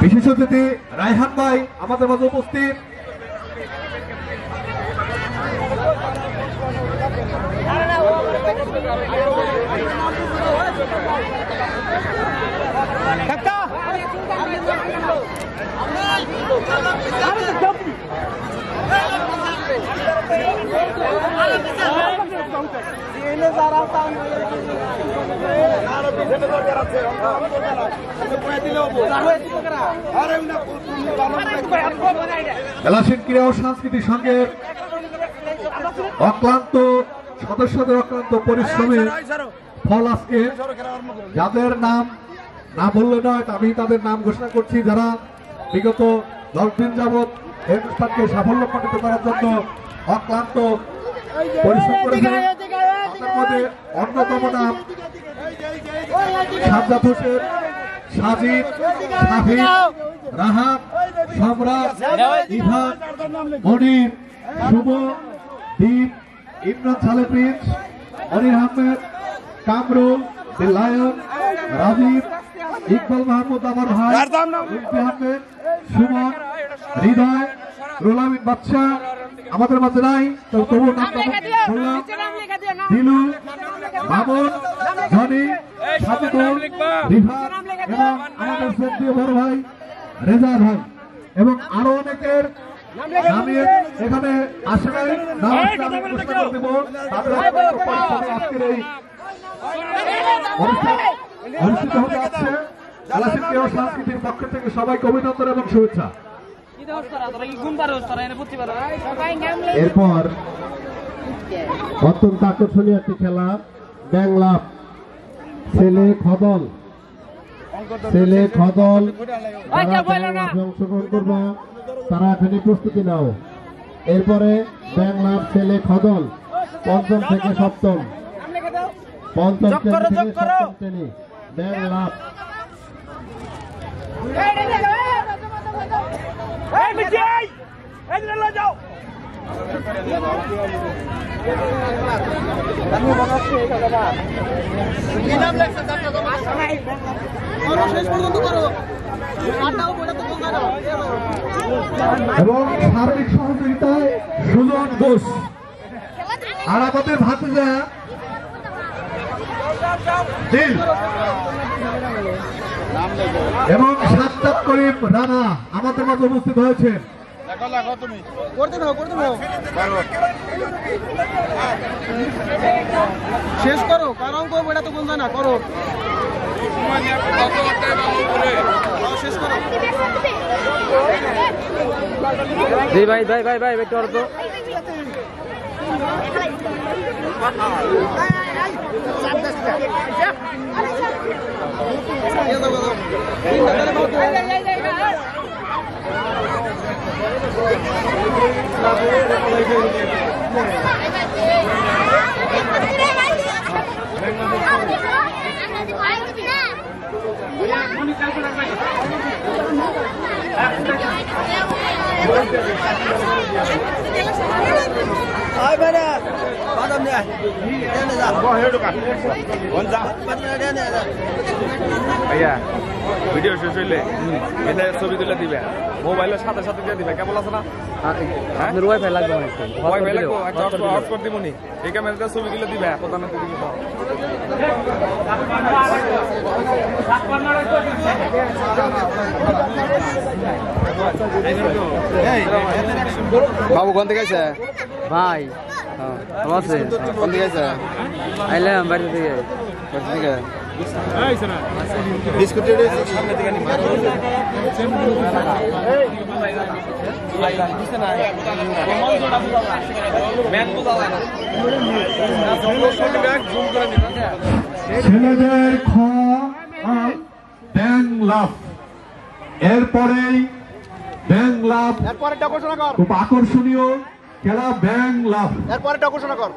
বিশেষ অতিথি রায়হান ভাই আমাদের মাঝে উপস্থিত। এলাসিন ক্রীড়া ও সাংস্কৃতিক সংঘের অক্লান্ত সদস্যদের অক্লান্ত পরিশ্রমের ফল আজকে যাদের নাম না বললে নয় আমি তাদের নাম ঘোষণা করছি, যারা বিগত 10 দিন যাবৎ এই অনুষ্ঠানকে সাফল্যমণ্ডিত করার জন্য অক্লান্ত পরিশ্রম করেছেন। তাদের মধ্যে অন্যতম নাম সাজ্জাদ হোসেন, সাজিদ, শাফিক, রাহাত, সম্রাট, ইভান, মনির, শুভ, দীপ, ইমরান সালে প্রিন্স, অনির আহমেদ, কামরুল, দি লায়ন, রাজীব, ইকবাল মাহমুদ, আমার ভাই আহমেদ, সুমন, হৃদয়, রুলামিন বাদশা আমাদের মাঝে নাই, তবু নাম বললাম, দিলু, মামুন, ধনী, সাজিদুল, রিফাত এবং আমাদের শ্রদ্ধেয় বড় ভাই রেজা ভাই এবং আরো অনেকের নামিয়ে এখানে আসে নাই, নাম ঘোষণা করে দেব। আজকের এই অনুষ্ঠিত হতে যাচ্ছে এলাসিন ক্রীড়া ও সাংস্কৃতিক পক্ষ থেকে সবাইকে অভিনন্দন এবং শুভেচ্ছা। এরপর অত্যন্ত আকর্ষণীয় একটি খেলা ব্যাংলাপ ছেলে খদল অংশগ্রহণ করবো, তারা এখানে প্রস্তুতি নাও। এরপরে ব্যাংলাপ ছেলে খদল পঞ্চম থেকে সপ্তম শ্রেণী ব্যাংলাপ। এবং শারীরিক সহযোগিতায় সুজন ঘোষ আর আমাদের ভাতিজা দিল এবং সাজ্জাদ করিম রানা আমাদের মাঝে উপস্থিত হয়েছে। শেষ করো, কারণ করবো এটা তো বলবে না, করো শেষ করো। ভাই ভাই ভাই ভাই একটু তো ভাইয়া ভিডিও শেষ হইলে এটা ছবি তুলে দিবে, মোবাইলের সাথে সাথে দিয়ে দিবে, কেমন আছে না? আপনার ওয়াইফাই লাগবে, ওয়াইফাই লাগবে, হট করে দিব নি, এই ক্যামেরাটা ছবি তুলে দিবে প্রধান অতিথি। বাবু কোন থেকে আছে ভাই? ভালো আছে? কোন থেকে আছে? আইলাম বাড়ি থেকে। ছেলেদের ব্যাংলাপ, এরপরেই ব্যাংলাপ খুব আকর্ষণীয় খেলা ব্যাংলাপ। এরপরে ঘোষণা কর।